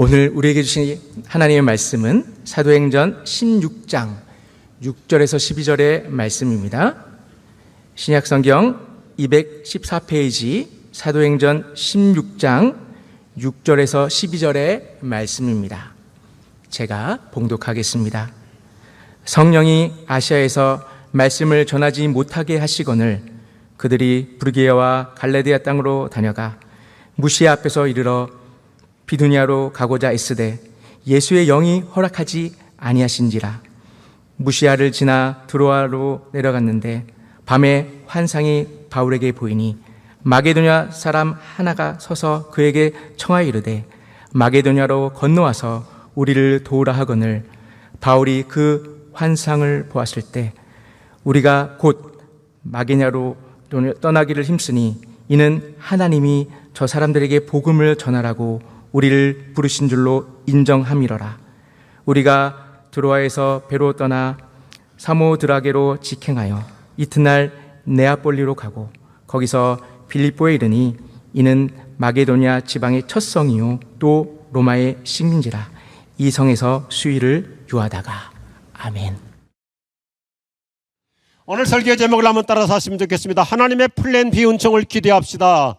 오늘 우리에게 주신 하나님의 말씀은 사도행전 16장 6절에서 12절의 말씀입니다. 신약성경 214페이지 사도행전 16장 6절에서 12절의 말씀입니다. 제가 봉독하겠습니다. 성령이 아시아에서 말씀을 전하지 못하게 하시거늘 그들이 브르기아와 갈라디아 땅으로 다녀가 무시아 앞에서 이르러 비두니아로 가고자 애쓰되 예수의 영이 허락하지 아니하신지라. 무시아를 지나 드로아로 내려갔는데 밤에 환상이 바울에게 보이니 마게도냐 사람 하나가 서서 그에게 청하여 이르되 마게도냐로 건너와서 우리를 도우라 하거늘 바울이 그 환상을 보았을 때 우리가 곧 마게도냐로 떠나기를 힘쓰니 이는 하나님이 저 사람들에게 복음을 전하라고 우리를 부르신 줄로 인정함이러라. 우리가 드로아에서 배로 떠나 사모드라게로 직행하여 이튿날 네아폴리로 가고 거기서 빌립보에 이르니 이는 마게도냐 지방의 첫 성이요 또 로마의 식민지라. 이 성에서 수일을 유하다가. 아멘. 오늘 설교 제목을 한번 따라서 하시면 좋겠습니다. 하나님의 플랜 B 은총을 기대합시다.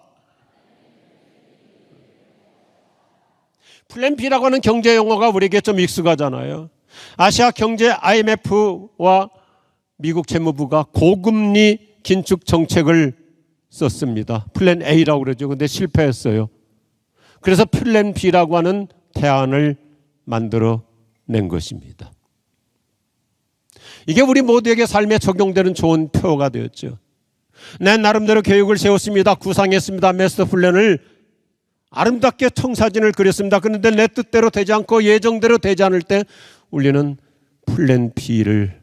플랜 B라고 하는 경제 용어가 우리에게 좀 익숙하잖아요. 아시아 경제 IMF와 미국 재무부가 고금리 긴축 정책을 썼습니다. 플랜 A라고 그러죠. 근데 실패했어요. 그래서 플랜 B라고 하는 대안을 만들어 낸 것입니다. 이게 우리 모두에게 삶에 적용되는 좋은 표어가 되었죠. 내 나름대로 계획을 세웠습니다. 구상했습니다. 마스터 플랜을 아름답게 청사진을 그렸습니다. 그런데 내 뜻대로 되지 않고 예정대로 되지 않을 때 우리는 플랜 B를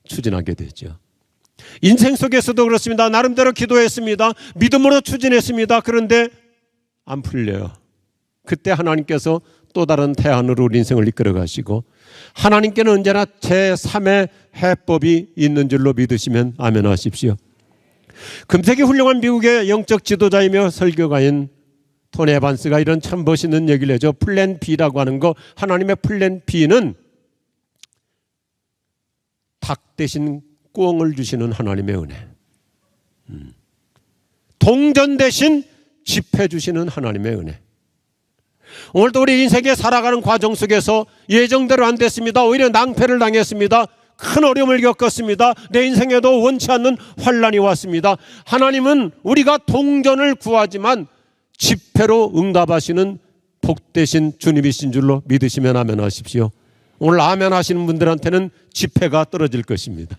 추진하게 되죠. 인생 속에서도 그렇습니다. 나름대로 기도했습니다. 믿음으로 추진했습니다. 그런데 안 풀려요. 그때 하나님께서 또 다른 대안으로 우리 인생을 이끌어 가시고 하나님께는 언제나 제3의 해법이 있는 줄로 믿으시면 아멘 하십시오. 금세기 훌륭한 미국의 영적 지도자이며 설교가인 토니 에반스가 이런 참 멋있는 얘기를 해줘. 플랜 B라고 하는 거, 하나님의 플랜 B는 닭 대신 꿩을 주시는 하나님의 은혜, 동전 대신 집해 주시는 하나님의 은혜. 오늘도 우리 인생에 살아가는 과정 속에서 예정대로 안 됐습니다. 오히려 낭패를 당했습니다. 큰 어려움을 겪었습니다. 내 인생에도 원치 않는 환난이 왔습니다. 하나님은 우리가 동전을 구하지만 집회로 응답하시는 복되신 주님이신 줄로 믿으시면 아멘 하십시오. 오늘 아멘 하시는 분들한테는 집회가 떨어질 것입니다.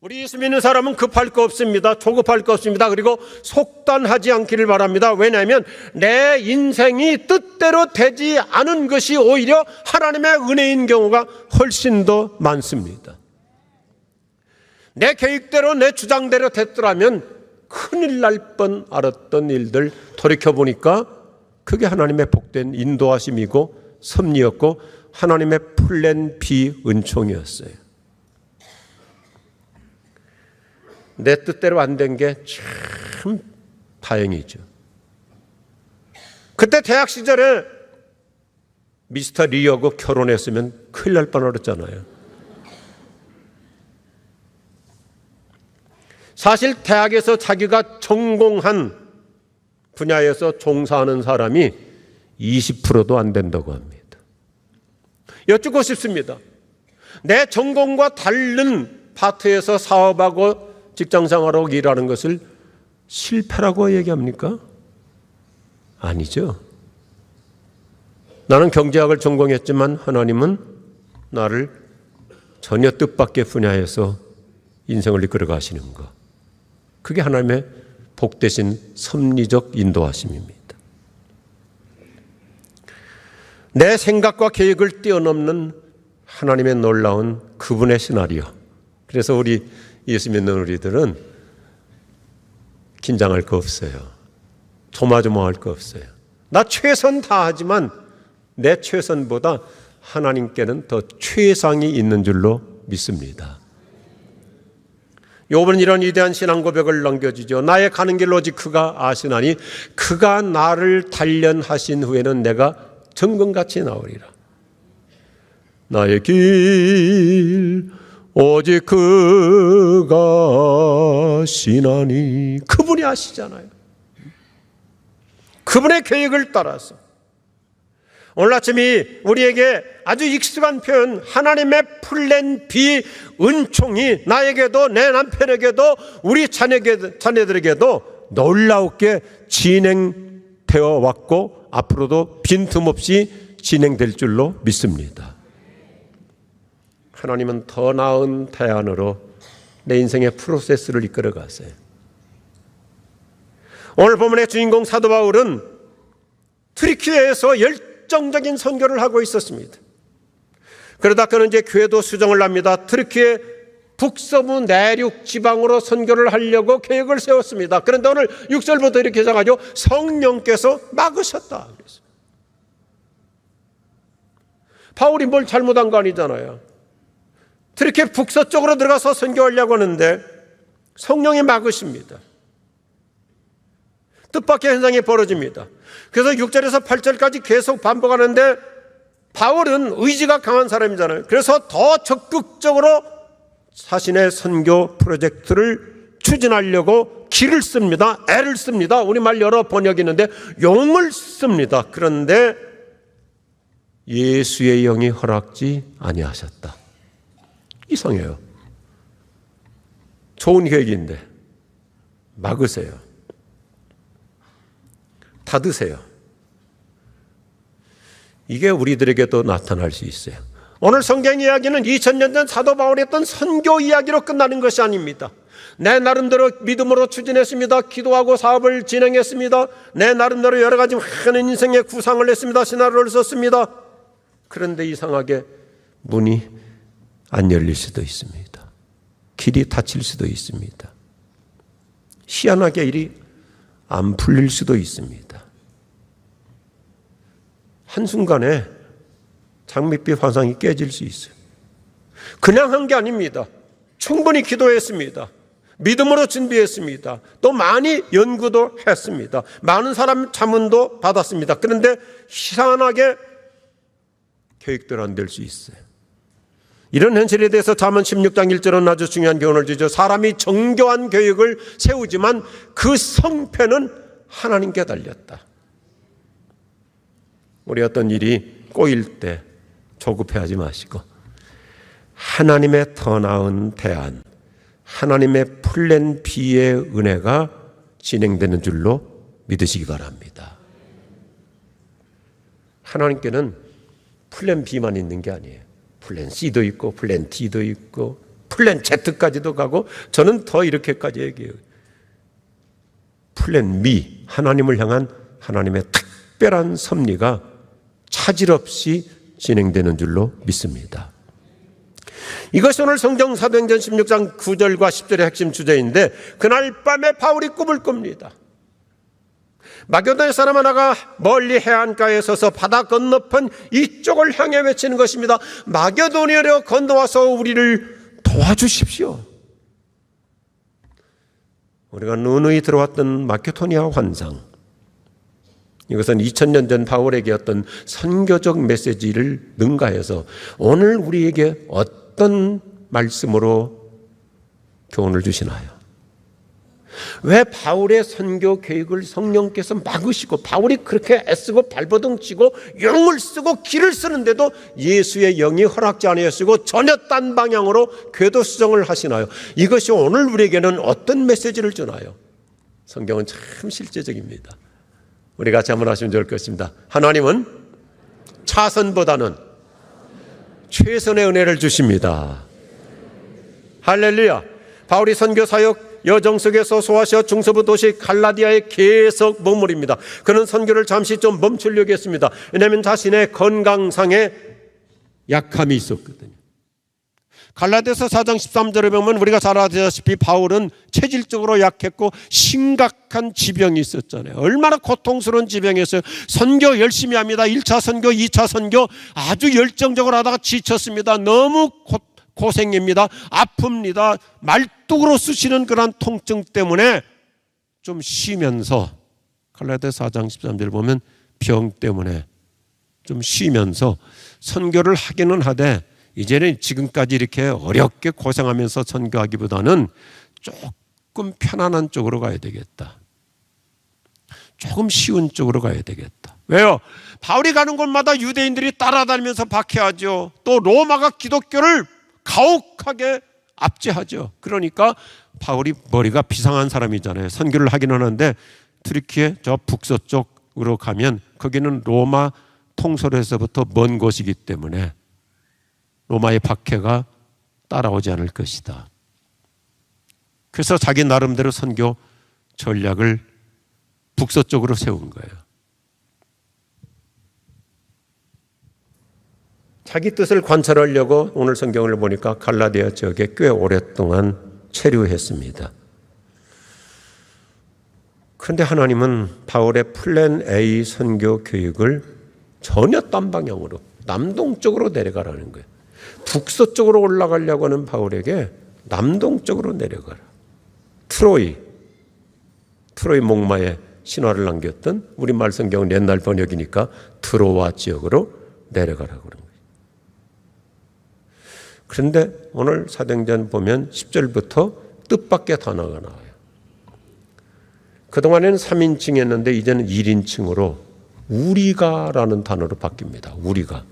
우리 예수 믿는 사람은 급할 거 없습니다. 조급할 거 없습니다. 그리고 속단하지 않기를 바랍니다. 왜냐하면 내 인생이 뜻대로 되지 않은 것이 오히려 하나님의 은혜인 경우가 훨씬 더 많습니다. 내 계획대로 내 주장대로 됐더라면 큰일 날 뻔 알았던 일들 돌이켜보니까 그게 하나님의 복된 인도하심이고 섭리였고 하나님의 플랜 B 은총이었어요. 내 뜻대로 안 된 게 참 다행이죠. 그때 대학 시절에 미스터 리하고 결혼했으면 큰일 날 뻔 알았잖아요. 사실 대학에서 자기가 전공한 분야에서 종사하는 사람이 20%도 안 된다고 합니다. 여쭙고 싶습니다. 내 전공과 다른 파트에서 사업하고 직장생활하고 일하는 것을 실패라고 얘기합니까? 아니죠. 나는 경제학을 전공했지만 하나님은 나를 전혀 뜻밖의 분야에서 인생을 이끌어 가시는 것. 그게 하나님의 복되신 섭리적 인도하심입니다. 내 생각과 계획을 뛰어넘는 하나님의 놀라운 그분의 시나리오. 그래서 우리 예수 믿는 우리들은 긴장할 거 없어요. 조마조마할 거 없어요. 나 최선 다하지만 내 최선보다 하나님께는 더 최상이 있는 줄로 믿습니다. 요번 이런 위대한 신앙 고백을 남겨주죠. 나의 가는 길 오직 그가 아시나니 그가 나를 단련하신 후에는 내가 정금같이 나오리라. 나의 길 오직 그가 아시나니, 그분이 아시잖아요. 그분의 계획을 따라서 오늘 아침이 우리에게 아주 익숙한 표현, 하나님의 플랜 B 은총이 나에게도 내 남편에게도 우리 자녀들에게도 놀랍게 진행되어 왔고 앞으로도 빈틈없이 진행될 줄로 믿습니다. 하나님은 더 나은 대안으로 내 인생의 프로세스를 이끌어 가세요. 오늘 본문의 주인공 사도 바울은 트리키에서 열정적인 선교를 하고 있었습니다. 그러다 그는 이제 교회도 수정을 합니다. 트리키의 북서부 내륙 지방으로 선교를 하려고 계획을 세웠습니다. 그런데 오늘 6절부터 이렇게 시작하죠. 성령께서 막으셨다. 바울이 뭘 잘못한 거 아니잖아요. 트리키 북서쪽으로 들어가서 선교하려고 하는데 성령이 막으십니다. 뜻밖의 현상이 벌어집니다. 그래서 6절에서 8절까지 계속 반복하는데 바울은 의지가 강한 사람이잖아요. 그래서 더 적극적으로 자신의 선교 프로젝트를 추진하려고 기를 씁니다. 애를 씁니다. 우리말 여러 번역이 있는데 용을 씁니다. 그런데 예수의 영이 허락지 아니하셨다. 이상해요. 좋은 계획인데 막으세요. 닫으세요. 이게 우리들에게도 나타날 수 있어요. 오늘 성경 이야기는 2000년 전 사도 바울이 했던 선교 이야기로 끝나는 것이 아닙니다. 내 나름대로 믿음으로 추진했습니다. 기도하고 사업을 진행했습니다. 내 나름대로 여러 가지 많은 인생의 구상을 했습니다. 시나리오를 썼습니다. 그런데 이상하게 문이 안 열릴 수도 있습니다. 길이 닫힐 수도 있습니다. 희한하게 일이 안 풀릴 수도 있습니다. 한순간에 장밋빛 환상이 깨질 수 있어요. 그냥 한 게 아닙니다. 충분히 기도했습니다. 믿음으로 준비했습니다. 또 많이 연구도 했습니다. 많은 사람 자문도 받았습니다. 그런데 희한하게 계획대로 안 될 수 있어요. 이런 현실에 대해서 잠언 16장 1절은 아주 중요한 교훈을 주죠. 사람이 정교한 계획을 세우지만 그 성패는 하나님께 달렸다. 우리 어떤 일이 꼬일 때 조급해하지 마시고 하나님의 더 나은 대안, 하나님의 플랜 B의 은혜가 진행되는 줄로 믿으시기 바랍니다. 하나님께는 플랜 B만 있는 게 아니에요. 플랜 C도 있고 플랜 D도 있고 플랜 Z까지도 가고, 저는 더 이렇게까지 얘기해요. 플랜 미, 하나님을 향한 하나님의 특별한 섭리가 차질 없이 진행되는 줄로 믿습니다. 이것이 오늘 성경 사도행전 16장 9절과 10절의 핵심 주제인데, 그날 밤에 바울이 꿈을 꿉니다. 마게도냐 사람 하나가 멀리 해안가에 서서 바다 건너편 이쪽을 향해 외치는 것입니다. 마게도냐로 건너와서 우리를 도와주십시오. 우리가 누누이 들어왔던 마케도니아 환상, 이것은 2000년 전 바울에게 어떤 선교적 메시지를 능가해서 오늘 우리에게 어떤 말씀으로 교훈을 주시나요? 왜 바울의 선교 계획을 성령께서 막으시고 바울이 그렇게 애쓰고 발버둥 치고 용을 쓰고 기를 쓰는데도 예수의 영이 허락지 아니하시고 전혀 딴 방향으로 궤도 수정을 하시나요? 이것이 오늘 우리에게는 어떤 메시지를 주나요? 성경은 참 실제적입니다. 우리 같이 한번 하시면 좋을 것입니다. 하나님은 차선보다는 최선의 은혜를 주십니다. 할렐루야. 바울이 선교 사역 여정 속에서 소아시아 중서부 도시 갈라디아에 계속 머무릅니다. 그는 선교를 잠시 좀 멈추려고 했습니다. 왜냐하면 자신의 건강상의 약함이 있었거든요. 갈라디아서 4장 13절에 보면 우리가 잘 아시다시피 바울은 체질적으로 약했고 심각한 지병이 있었잖아요. 얼마나 고통스러운 지병이었어요. 선교 열심히 합니다. 1차 선교, 2차 선교 아주 열정적으로 하다가 지쳤습니다. 너무 고생입니다. 아픕니다. 말뚝으로 쑤시는 그런 통증 때문에 좀 쉬면서, 갈라디아서 4장 13절 보면 병 때문에 좀 쉬면서 선교를 하기는 하되, 이제는 지금까지 이렇게 어렵게 고생하면서 선교하기보다는 조금 편안한 쪽으로 가야 되겠다. 조금 쉬운 쪽으로 가야 되겠다. 왜요? 바울이 가는 곳마다 유대인들이 따라다니면서 박해하죠. 또 로마가 기독교를 가혹하게 압제하죠. 그러니까 바울이 머리가 비상한 사람이잖아요. 선교를 하긴 하는데 트리키에 저 북서쪽으로 가면 거기는 로마 통솔에서부터 먼 곳이기 때문에 로마의 박해가 따라오지 않을 것이다. 그래서 자기 나름대로 선교 전략을 북서쪽으로 세운 거예요. 자기 뜻을 관찰하려고 오늘 성경을 보니까 갈라디아 지역에 꽤 오랫동안 체류했습니다. 그런데 하나님은 바울의 플랜 A 선교 교육을 전혀 딴 방향으로 남동쪽으로 내려가라는 거예요. 북서쪽으로 올라가려고 하는 바울에게 남동쪽으로 내려가라. 트로이 목마에 신화를 남겼던 우리말 성경은 옛날 번역이니까 트로아 지역으로 내려가라고 그런 거예요. 그런데 오늘 사도행전 보면 10절부터 뜻밖의 단어가 나와요. 그동안에는 3인칭이었는데 이제는 1인칭으로 우리가라는 단어로 바뀝니다. 우리가.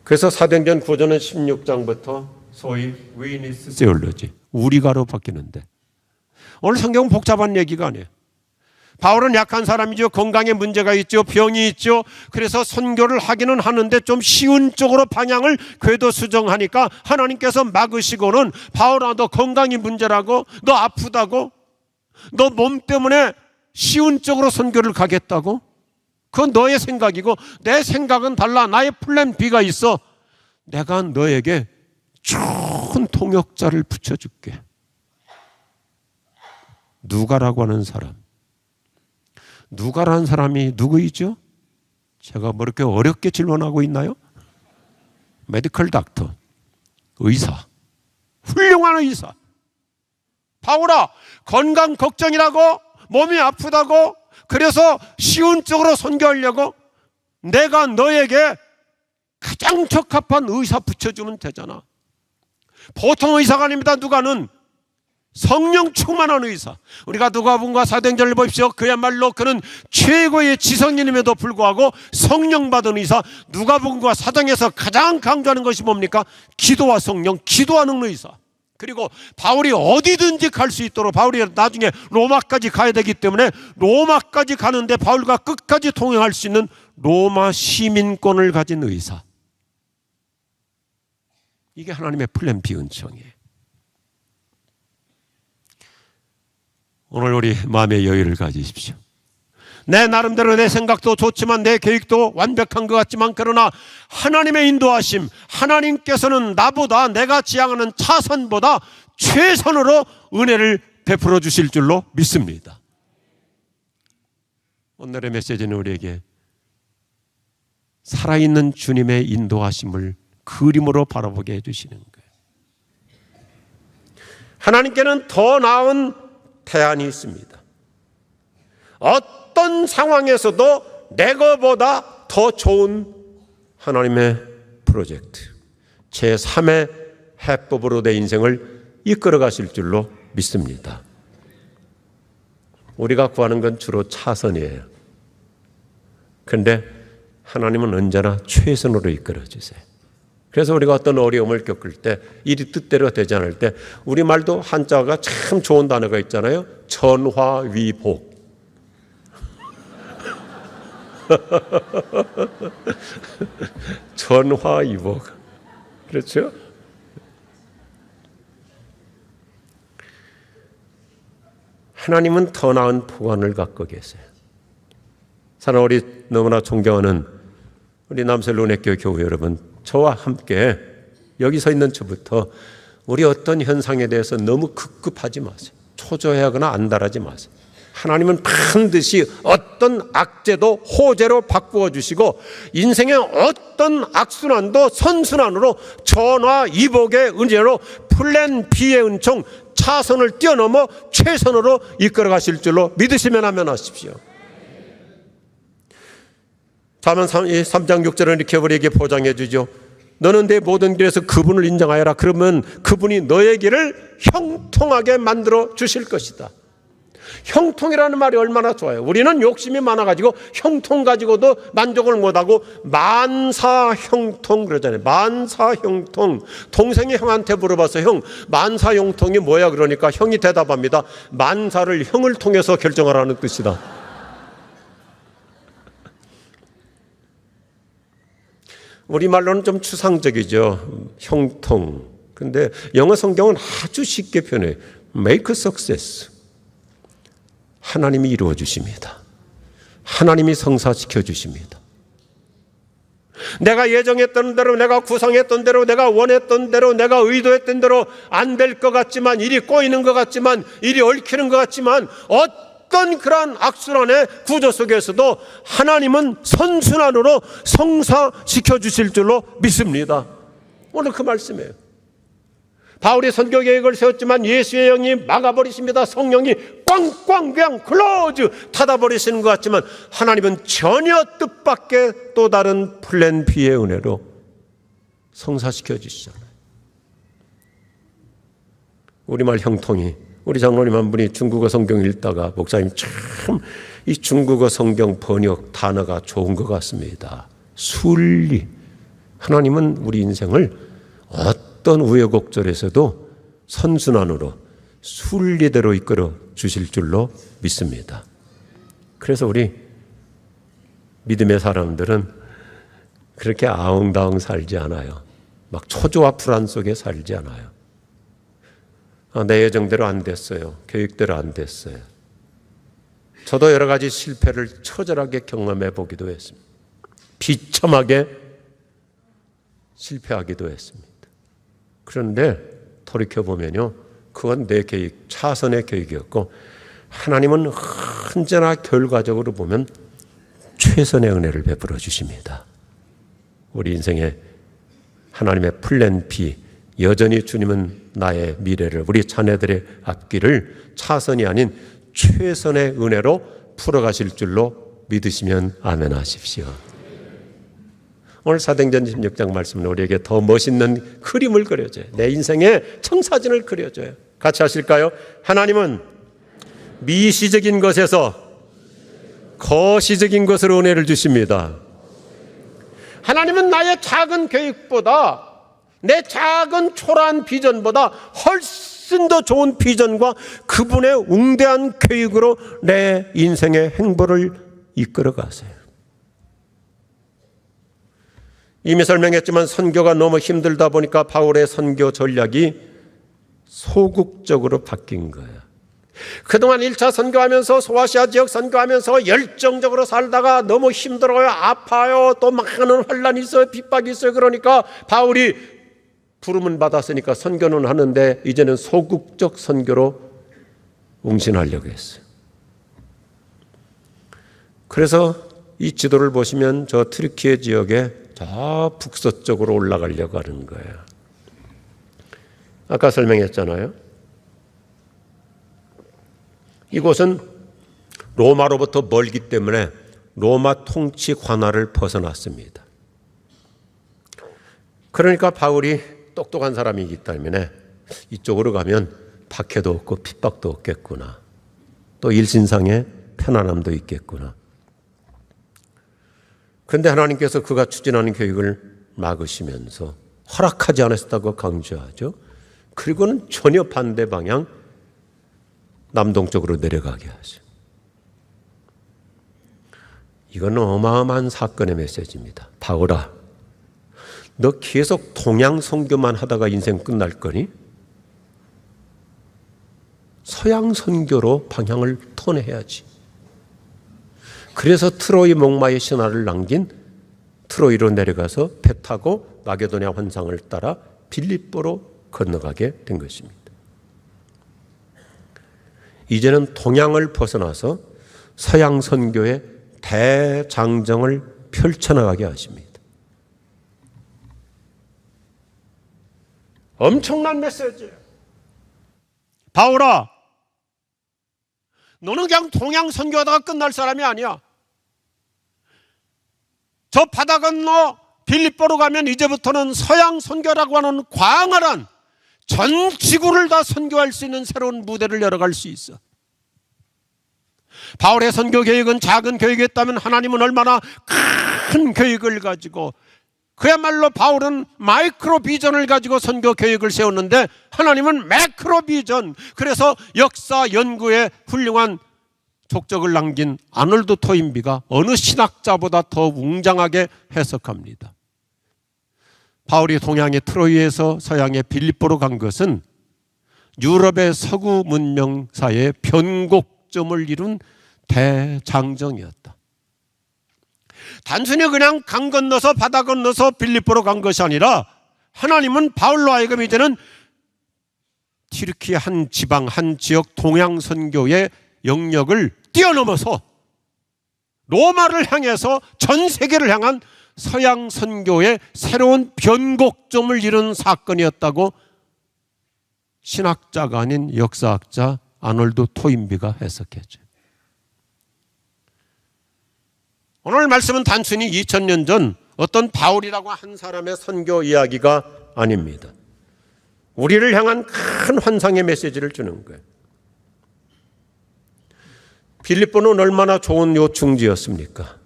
그래서 사도행전 구조는 16장부터 소위 위니스 세올로지, 우리가로 바뀌는데, 오늘 성경은 복잡한 얘기가 아니에요. 바울은 약한 사람이죠. 건강에 문제가 있죠. 병이 있죠. 그래서 선교를 하기는 하는데 좀 쉬운 쪽으로 방향을 궤도 수정하니까 하나님께서 막으시고는, 바울아 너 건강이 문제라고, 너 아프다고, 너 몸 때문에 쉬운 쪽으로 선교를 가겠다고? 그건 너의 생각이고 내 생각은 달라. 나의 플랜 B가 있어. 내가 너에게 좋은 통역자를 붙여줄게. 누가라고 하는 사람. 누가라는 사람이 누구이죠? 제가 뭐 이렇게 어렵게 질문하고 있나요? 메디컬 닥터, 의사, 훌륭한 의사. 바울아, 건강 걱정이라고, 몸이 아프다고, 그래서 쉬운 쪽으로 선교하려고 내가 너에게 가장 적합한 의사 붙여주면 되잖아. 보통 의사가 아닙니다. 누가는 성령 충만한 의사. 우리가 누가복음과 사도행전을 보십시오. 그야말로 그는 최고의 지성인임에도 불구하고 성령 받은 의사. 누가복음과 사도행전에서 가장 강조하는 것이 뭡니까? 기도와 성령, 기도하는 의사. 그리고 바울이 어디든지 갈 수 있도록, 바울이 나중에 로마까지 가야 되기 때문에 로마까지 가는데 바울과 끝까지 통행할 수 있는 로마 시민권을 가진 의사. 이게 하나님의 플랜 B 은총이에요. 오늘 우리 마음의 여유를 가지십시오. 내 나름대로 내 생각도 좋지만 내 계획도 완벽한 것 같지만, 그러나 하나님의 인도하심, 하나님께서는 나보다, 내가 지향하는 차선보다 최선으로 은혜를 베풀어 주실 줄로 믿습니다. 오늘의 메시지는 우리에게 살아있는 주님의 인도하심을 그림으로 바라보게 해주시는 거예요. 하나님께는 더 나은 대안이 있습니다. 어떤 상황에서도 내 것보다 더 좋은 하나님의 프로젝트, 제3의 해법으로 내 인생을 이끌어 가실 줄로 믿습니다. 우리가 구하는 건 주로 차선이에요. 그런데 하나님은 언제나 최선으로 이끌어 주세요. 그래서 우리가 어떤 어려움을 겪을 때, 일이 뜻대로 되지 않을 때, 우리말도 한자가 참 좋은 단어가 있잖아요. 전화위복. 전화위복. 그렇죠? 하나님은 더 나은 보관을 갖고 계세요. 사랑하는 우리 너무나 존경하는 우리 남셀 은혜교회 교회 여러분, 저와 함께 여기 서 있는 저부터 우리 어떤 현상에 대해서 너무 급급하지 마세요. 초조해하거나 안달하지 마세요. 하나님은 반드시 어떤 악재도 호재로 바꾸어 주시고 인생의 어떤 악순환도 선순환으로 전화 이복의 은혜로 플랜 B의 은총 차선을 뛰어넘어 최선으로 이끌어 가실 줄로 믿으시면 하면 하십시오. 잠언 3장 6절은 이렇게 우리에게 보장해 주죠. 너는 내 모든 길에서 그분을 인정하여라. 그러면 그분이 너의 길을 형통하게 만들어 주실 것이다. 형통이라는 말이 얼마나 좋아요. 우리는 욕심이 많아가지고 형통 가지고도 만족을 못하고 만사형통 그러잖아요. 만사형통. 동생이 형한테 물어봐서 형 만사형통이 뭐야 그러니까 형이 대답합니다. 만사를 형을 통해서 결정하라는 뜻이다. 우리말로는 좀 추상적이죠. 형통. 근데 영어 성경은 아주 쉽게 표현해요. Make success. 하나님이 이루어 주십니다. 하나님이 성사시켜 주십니다. 내가 예정했던 대로, 내가 구상했던 대로, 내가 원했던 대로, 내가 의도했던 대로 안 될 것 같지만, 일이 꼬이는 것 같지만, 일이 얽히는 것 같지만, 어떤 그러한 악순환의 구조 속에서도 하나님은 선순환으로 성사시켜 주실 줄로 믿습니다. 오늘 그 말씀이에요. 바울이 선교 계획을 세웠지만 예수의 영이 막아버리십니다. 성령이 꽝꽝 그냥 클로즈 닫아버리시는 것 같지만 하나님은 전혀 뜻밖의 또 다른 플랜 B의 은혜로 성사시켜 주시잖아요. 우리말 형통이 우리 장로님 한 분이 중국어 성경 읽다가 목사님 참 이 중국어 성경 번역 단어가 좋은 것 같습니다. 순리. 하나님은 우리 인생을 어떤 우여곡절에서도 선순환으로 순리대로 이끌어 주실 줄로 믿습니다. 그래서 우리 믿음의 사람들은 그렇게 아웅다웅 살지 않아요. 막 초조와 불안 속에 살지 않아요. 내 예정대로 안 됐어요. 계획대로 안 됐어요. 저도 여러 가지 실패를 처절하게 경험해 보기도 했습니다. 비참하게 실패하기도 했습니다. 그런데 돌이켜보면요, 그건 내 계획, 차선의 계획이었고 하나님은 언제나 결과적으로 보면 최선의 은혜를 베풀어 주십니다. 우리 인생에 하나님의 플랜 B, 여전히 주님은 나의 미래를, 우리 자녀들의 앞길을 차선이 아닌 최선의 은혜로 풀어가실 줄로 믿으시면 아멘 하십시오. 오늘 사도행전 16장 말씀은 우리에게 더 멋있는 그림을 그려줘요. 내 인생의 청사진을 그려줘요. 같이 하실까요? 하나님은 미시적인 것에서 거시적인 것으로 은혜를 주십니다. 하나님은 나의 작은 계획보다, 내 작은 초라한 비전보다 훨씬 더 좋은 비전과 그분의 웅대한 계획으로 내 인생의 행보를 이끌어 가세요. 이미 설명했지만 선교가 너무 힘들다 보니까 바울의 선교 전략이 소극적으로 바뀐 거예요. 그동안 1차 선교하면서 소아시아 지역 선교하면서 열정적으로 살다가 너무 힘들어요. 아파요. 또 많은 환란이 있어요. 핍박이 있어요. 그러니까 바울이 부름은 받았으니까 선교는 하는데 이제는 소극적 선교로 웅신하려고 했어요. 그래서 이 지도를 보시면 저 트르키예 지역에 저 북서쪽으로 올라가려고 하는 거예요. 아까 설명했잖아요. 이곳은 로마로부터 멀기 때문에 로마 통치 관할을 벗어났습니다. 그러니까 바울이 똑똑한 사람이기 때문에 이쪽으로 가면 박해도 없고 핍박도 없겠구나. 또 일신상의 편안함도 있겠구나. 그런데 하나님께서 그가 추진하는 계획을 막으시면서 허락하지 않았다고 강조하죠. 그리고는 전혀 반대 방향 남동쪽으로 내려가게 하죠. 이건 어마어마한 사건의 메시지입니다. 바울아, 너 계속 동양 선교만 하다가 인생 끝날 거니? 서양 선교로 방향을 턴해야지. 그래서 트로이 목마의 신화를 남긴 트로이로 내려가서 배 타고 마게도냐 환상을 따라 빌립보로 건너가게 된 것입니다. 이제는 동양을 벗어나서 서양 선교의 대장정을 펼쳐나가게 하십니다. 엄청난 메시지예요. 바울아, 너는 그냥 동양 선교하다가 끝날 사람이 아니야. 저 바다 건너 빌립보로 가면 이제부터는 서양 선교라고 하는 광활한 전 지구를 다 선교할 수 있는 새로운 무대를 열어갈 수 있어. 바울의 선교 계획은 작은 계획이었다면 하나님은 얼마나 큰 계획을 가지고, 그야말로 바울은 마이크로 비전을 가지고 선교 계획을 세웠는데 하나님은 매크로 비전, 그래서 역사 연구에 훌륭한 족적을 남긴 아놀드 토인비가 어느 신학자보다 더 웅장하게 해석합니다. 바울이 동양의 트로이에서 서양의 빌립보로 간 것은 유럽의 서구 문명사의 변곡점을 이룬 대장정이었다. 단순히 그냥 강 건너서 바다 건너서 빌립보로 간 것이 아니라 하나님은 바울로 하여금 이제는 튀르키예 한 지방 한 지역 동양 선교의 영역을 뛰어넘어서 로마를 향해서 전 세계를 향한 서양 선교의 새로운 변곡점을 이룬 사건이었다고 신학자가 아닌 역사학자 아놀드 토인비가 해석했죠. 오늘 말씀은 단순히 2000년 전 어떤 바울이라고 한 사람의 선교 이야기가 아닙니다. 우리를 향한 큰 환상의 메시지를 주는 거예요. 빌립보는 얼마나 좋은 요충지였습니까?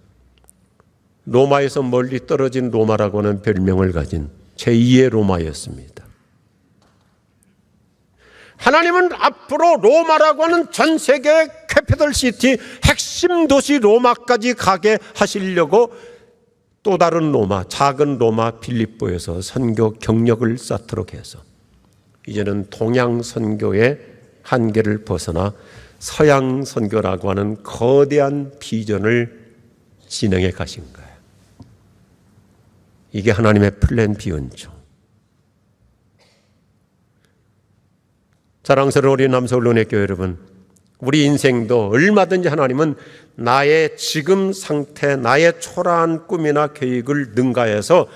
로마에서 멀리 떨어진 로마라고 하는 별명을 가진 제2의 로마였습니다. 하나님은 앞으로 로마라고 하는 전 세계 캐피털 시티, 핵심 도시 로마까지 가게 하시려고 또 다른 로마, 작은 로마 빌립보에서 선교 경력을 쌓도록 해서 이제는 동양 선교의 한계를 벗어나 서양 선교라고 하는 거대한 비전을 진행해 가신 거예요. 이게 하나님의 플랜 B였죠. 사랑스러운 우리 남서울론의교회 여러분, 우리 인생도 얼마든지 하나님은 나의 지금 상태, 나의 초라한 꿈이나 계획을 능가해서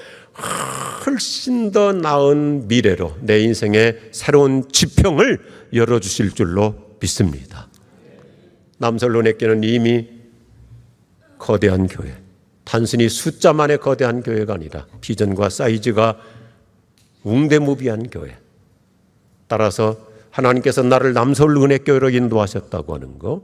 훨씬 더 나은 미래로 내 인생의 새로운 지평을 열어주실 줄로 믿습니다. 남서울론의교회는 이미 거대한 교회, 단순히 숫자만의 거대한 교회가 아니라 비전과 사이즈가 웅대무비한 교회, 따라서 하나님께서 나를 남서울은혜교회로 인도하셨다고 하는 거,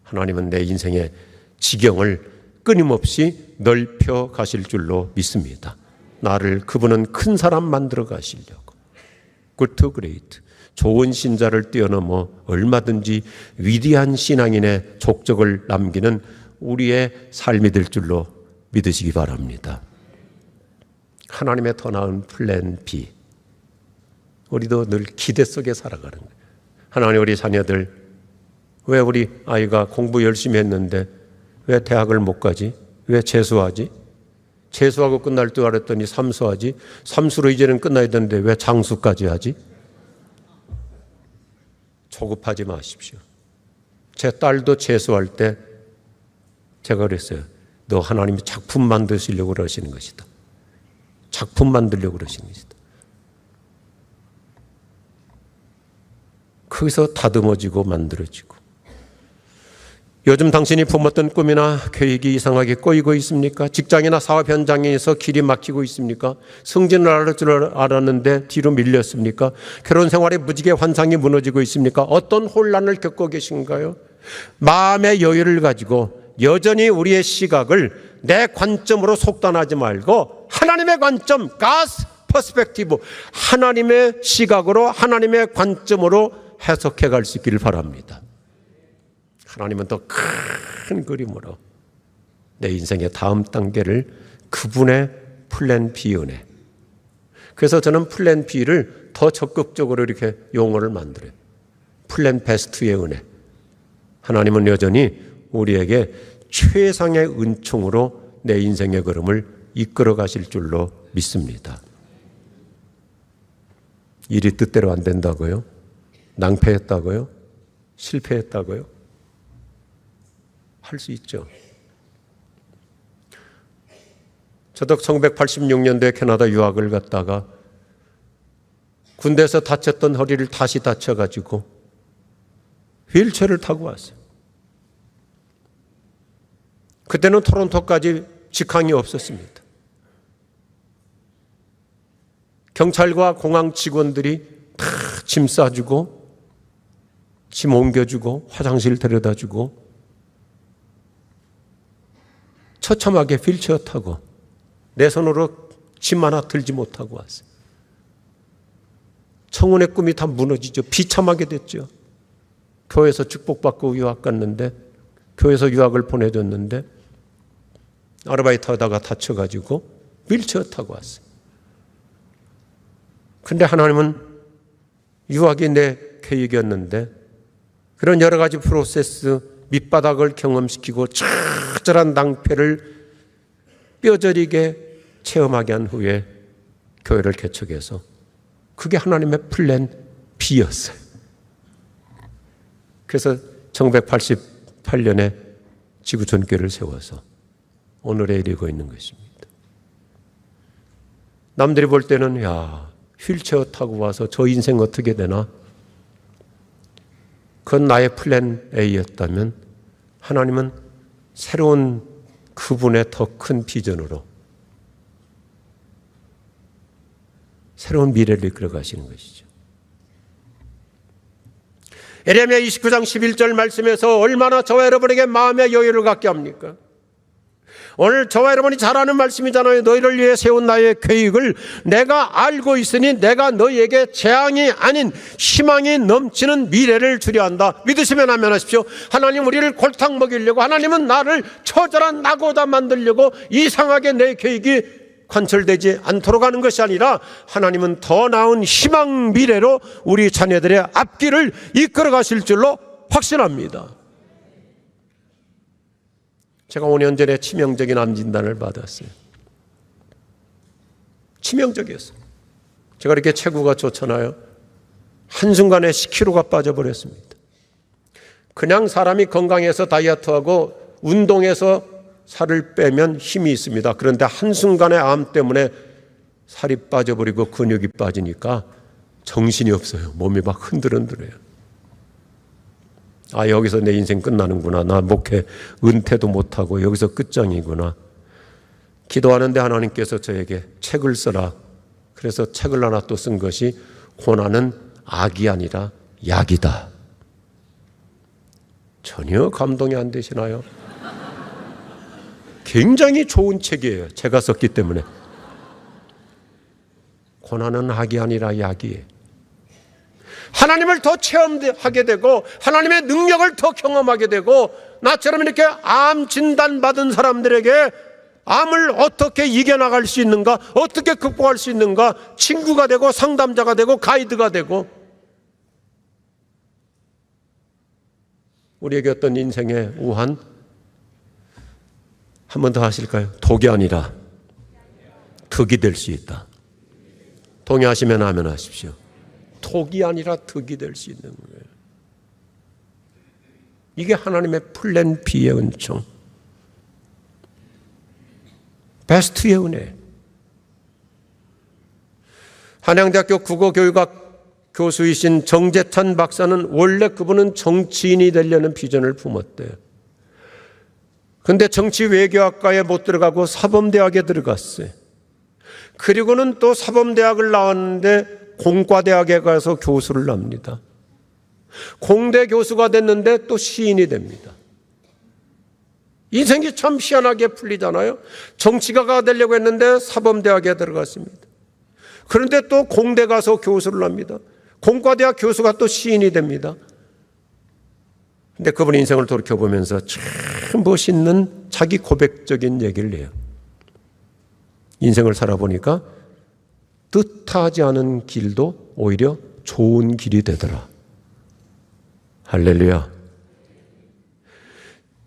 하나님은 내 인생의 지경을 끊임없이 넓혀 가실 줄로 믿습니다. 나를 그분은 큰 사람 만들어 가시려고, good to great, 좋은 신자를 뛰어넘어 얼마든지 위대한 신앙인의 족적을 남기는 우리의 삶이 될 줄로 믿으시기 바랍니다. 하나님의 더 나은 플랜 B, 우리도 늘 기대 속에 살아가는 거예요. 하나님, 우리 자녀들, 왜 우리 아이가 공부 열심히 했는데 왜 대학을 못 가지? 왜 재수하지? 재수하고 끝날 줄 알았더니 삼수하지? 삼수로 이제는 끝나야 되는데 왜 장수까지 하지? 조급하지 마십시오. 제 딸도 재수할 때 제가 그랬어요. 너 하나님이 작품 만드시려고 그러시는 것이다. 작품 만들려고 그러시는 것이다. 거기서 다듬어지고 만들어지고. 요즘 당신이 품었던 꿈이나 계획이 이상하게 꼬이고 있습니까? 직장이나 사업 현장에서 길이 막히고 있습니까? 승진을 할 줄 알았는데 뒤로 밀렸습니까? 결혼 생활에 무지개 환상이 무너지고 있습니까? 어떤 혼란을 겪고 계신가요? 마음의 여유를 가지고 여전히 우리의 시각을 내 관점으로 속단하지 말고 하나님의 관점, God's perspective, 하나님의 시각으로, 하나님의 관점으로 해석해 갈 수 있기를 바랍니다. 하나님은 더 큰 그림으로 내 인생의 다음 단계를 그분의 플랜 B 은혜. 그래서 저는 플랜 B를 더 적극적으로 이렇게 용어를 만들어요. 플랜 베스트의 은혜. 하나님은 여전히 우리에게 최상의 은총으로 내 인생의 걸음을 이끌어 가실 줄로 믿습니다. 일이 뜻대로 안 된다고요? 낭패했다고요? 실패했다고요? 할 수 있죠. 저도 1986년도에 캐나다 유학을 갔다가 군대에서 다쳤던 허리를 다시 다쳐가지고 휠체어를 타고 왔어요. 그때는 토론토까지 직항이 없었습니다. 경찰과 공항 직원들이 다 짐 싸주고 짐 옮겨주고 화장실 데려다주고 처참하게 휠체어 타고 내 손으로 짐 하나 들지 못하고 왔어요. 청혼의 꿈이 다 무너지죠. 비참하게 됐죠. 교회에서 축복받고 유학 갔는데, 교회에서 유학을 보내줬는데 아르바이트 하다가 다쳐가지고 휠체어 타고 왔어요. 근데 하나님은 유학이 내 계획이었는데 그런 여러 가지 프로세스, 밑바닥을 경험시키고 처절한 낭패를 뼈저리게 체험하게 한 후에 교회를 개척해서 그게 하나님의 플랜 B였어요. 그래서 1988년에 지구촌교회를 세워서 오늘에 이르고 있는 것입니다. 남들이 볼 때는 야, 휠체어 타고 와서 저 인생 어떻게 되나? 그건 나의 플랜 A였다면 하나님은 새로운 그분의 더 큰 비전으로 새로운 미래를 이끌어 가시는 것이죠. 에레미야 29장 11절 말씀에서 얼마나 저와 여러분에게 마음의 여유를 갖게 합니까? 오늘 저와 여러분이 잘 아는 말씀이잖아요. 너희를 위해 세운 나의 계획을 내가 알고 있으니 내가 너희에게 재앙이 아닌 희망이 넘치는 미래를 주려 한다. 믿으시면 아멘 하십시오. 하나님 우리를 골탕 먹이려고, 하나님은 나를 처절한 낙오다 만들려고 이상하게 내 계획이 관철되지 않도록 하는 것이 아니라 하나님은 더 나은 희망 미래로 우리 자녀들의 앞길을 이끌어 가실 줄로 확신합니다. 제가 5년 전에 치명적인 암 진단을 받았어요. 치명적이었어요. 제가 이렇게 체구가 좋잖아요. 한순간에 10kg가 빠져버렸습니다. 그냥 사람이 건강해서 다이어트하고 운동해서 살을 빼면 힘이 있습니다. 그런데 한순간에 암 때문에 살이 빠져버리고 근육이 빠지니까 정신이 없어요. 몸이 막 흔들흔들해요. 아, 여기서 내 인생 끝나는구나. 나 목회 은퇴도 못하고 여기서 끝장이구나. 기도하는데 하나님께서 저에게 책을 써라. 그래서 책을 하나 또 쓴 것이 고난은 악이 아니라 약이다. 전혀 감동이 안 되시나요? 굉장히 좋은 책이에요. 제가 썼기 때문에. 고난은 악이 아니라 약이에요. 하나님을 더 체험하게 되고 하나님의 능력을 더 경험하게 되고 나처럼 이렇게 암 진단받은 사람들에게 암을 어떻게 이겨나갈 수 있는가, 어떻게 극복할 수 있는가 친구가 되고 상담자가 되고 가이드가 되고 우리에게 어떤 인생의 우한 한 번 더 하실까요? 독이 아니라 득이 될 수 있다. 동의하시면 아멘 하십시오. 독이 아니라 득이 될 수 있는 거예요. 이게 하나님의 플랜 B의 은총, 베스트의 은혜. 한양대학교 국어교육학 교수이신 정재찬 박사는 원래 그분은 정치인이 되려는 비전을 품었대요. 그런데 정치 외교학과에 못 들어가고 사범대학에 들어갔어요. 그리고는 또 사범대학을 나왔는데 공과대학에 가서 교수를 합니다. 공대 교수가 됐는데 또 시인이 됩니다. 인생이 참 희한하게 풀리잖아요. 정치가가 되려고 했는데 사범대학에 들어갔습니다. 그런데 또 공대 가서 교수를 합니다. 공과대학 교수가 또 시인이 됩니다. 근데 그분 인생을 돌이켜보면서 참 멋있는 자기 고백적인 얘기를 해요. 인생을 살아보니까 뜻하지 않은 길도 오히려 좋은 길이 되더라. 할렐루야.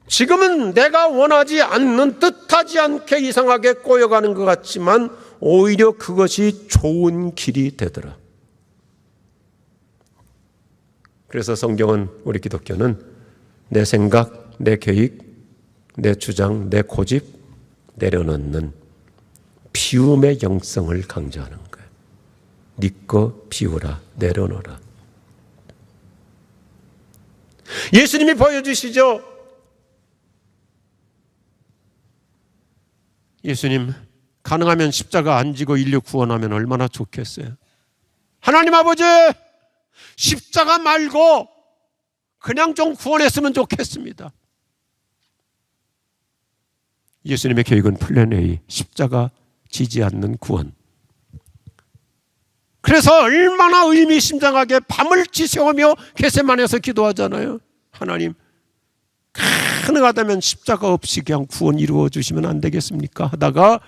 지금은 내가 원하지 않는, 뜻하지 않게 이상하게 꼬여가는 것 같지만 오히려 그것이 좋은 길이 되더라. 그래서 성경은, 우리 기독교는 내 생각, 내 계획, 내 주장, 내 고집 내려놓는 비움의 영성을 강조하는 거예요. 네 거 비우라, 내려놓으라. 예수님이 보여주시죠. 예수님, 가능하면 십자가 안 지고 인류 구원하면 얼마나 좋겠어요. 하나님 아버지, 십자가 말고 그냥 좀 구원했으면 좋겠습니다. 예수님의 계획은 플랜 A, 십자가 지지 않는 구원. 그래서 얼마나 의미심장하게 밤을 지새우며 겟세마네에서 기도하잖아요. 하나님, 가능하다면 십자가 없이 그냥 구원 이루어 주시면 안 되겠습니까? 하다가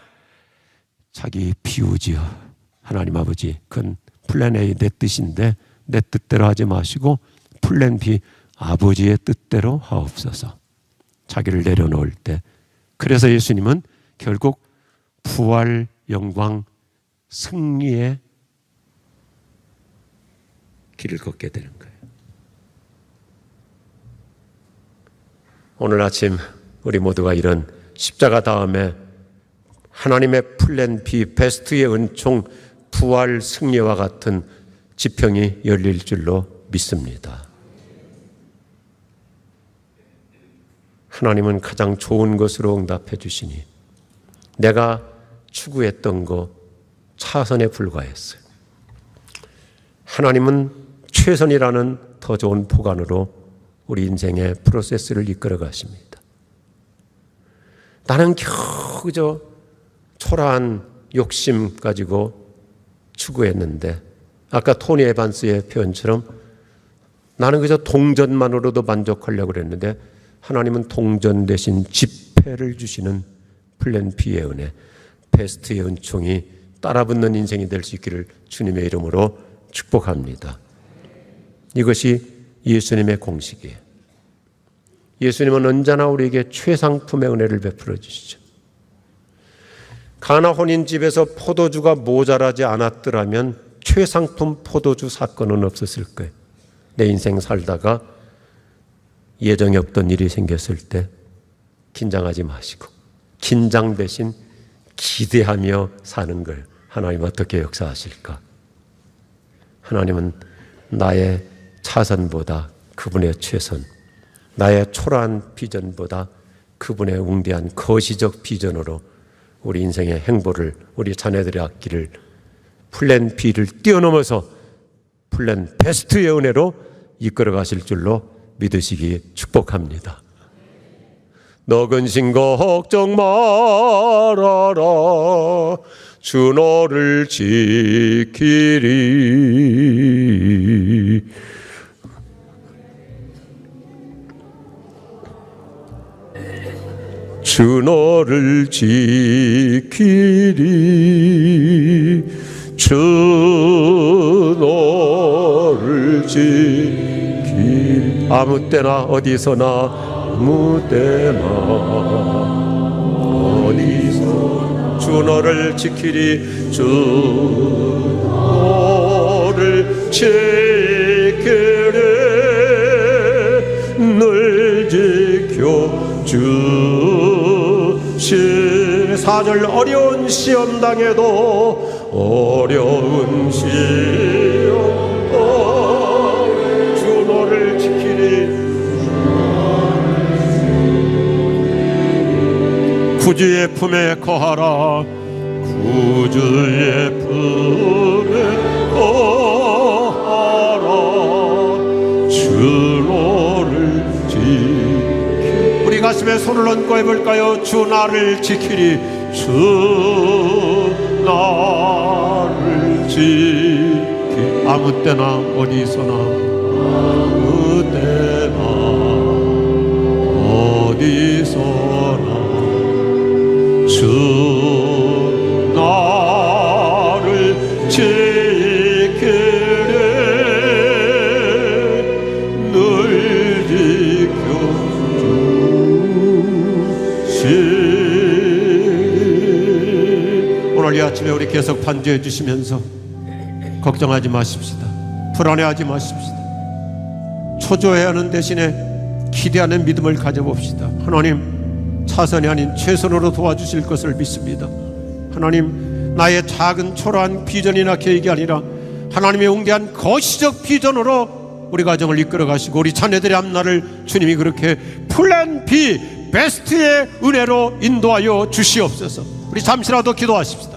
자기 비우지요. 하나님 아버지, 그건 플랜 A 내 뜻인데 내 뜻대로 하지 마시고 플랜 B 아버지의 뜻대로 하옵소서. 자기를 내려놓을 때, 그래서 예수님은 결국 부활, 영광, 승리의 길을 걷게 되는 거예요. 오늘 아침 우리 모두가 이런 십자가 다음에 하나님의 플랜 B, 베스트의 은총, 부활, 승리와 같은 지평이 열릴 줄로 믿습니다. 하나님은 가장 좋은 것으로 응답해 주시니 내가 추구했던 거 차선에 불과했어요. 하나님은 최선이라는 더 좋은 포관으로 우리 인생의 프로세스를 이끌어 가십니다. 나는 그저 초라한 욕심 가지고 추구했는데, 아까 토니 에반스의 표현처럼 나는 그저 동전만으로도 만족하려고 그랬는데 하나님은 동전 대신 지폐를 주시는 플랜 B의 은혜, 베스트의 은총이 따라붙는 인생이 될 수 있기를 주님의 이름으로 축복합니다. 이것이 예수님의 공식이에요. 예수님은 언제나 우리에게 최상품의 은혜를 베풀어 주시죠. 가나 혼인집에서 포도주가 모자라지 않았더라면 최상품 포도주 사건은 없었을 거예요. 내 인생 살다가 예정이 없던 일이 생겼을 때 긴장하지 마시고 긴장 대신 기대하며 사는 걸 하나님 어떻게 역사하실까? 하나님은 나의 차선보다 그분의 최선, 나의 초라한 비전보다 그분의 웅대한 거시적 비전으로 우리 인생의 행보를, 우리 자녀들의 앞길을 플랜 B를 뛰어넘어서 플랜 베스트의 은혜로 이끌어 가실 줄로 믿으시기 축복합니다. 너 근심 걱정 말아라, 주 너를 지키리. 주 너를 지키리, 주 너를 지키리. 아무 때나 어디서나, 아무 때나 어디서 주 너를 지키리, 주 너를 지키리. 늘 지켜 주시. 4절 어려운 시험 당해도, 어려운 시험도 주 너를 지키리. 구주의 품에 거하라, 구주의 품에 거하라, 주 너를 지키리. 우리 가슴에 손을 얹고 해볼까요? 주 나를 지키리, 주 나를 지키리. 아무 때나 어디서나, 아무 때나 어디서나 주 나를 지키리. 늘 지켜주시. 오늘 이 아침에 우리 계속 반주해 주시면서 걱정하지 마십시다. 불안해하지 마십시다. 초조해하는 대신에 기대하는 믿음을 가져봅시다. 하나님, 차선이 아닌 최선으로 도와주실 것을 믿습니다. 하나님, 나의 작은 초라한 비전이나 계획이 아니라 하나님의 웅대한 거시적 비전으로 우리 가정을 이끌어 가시고 우리 자녀들의 앞날을 주님이 그렇게 플랜 B, 베스트의 은혜로 인도하여 주시옵소서. 우리 잠시라도 기도하십시다.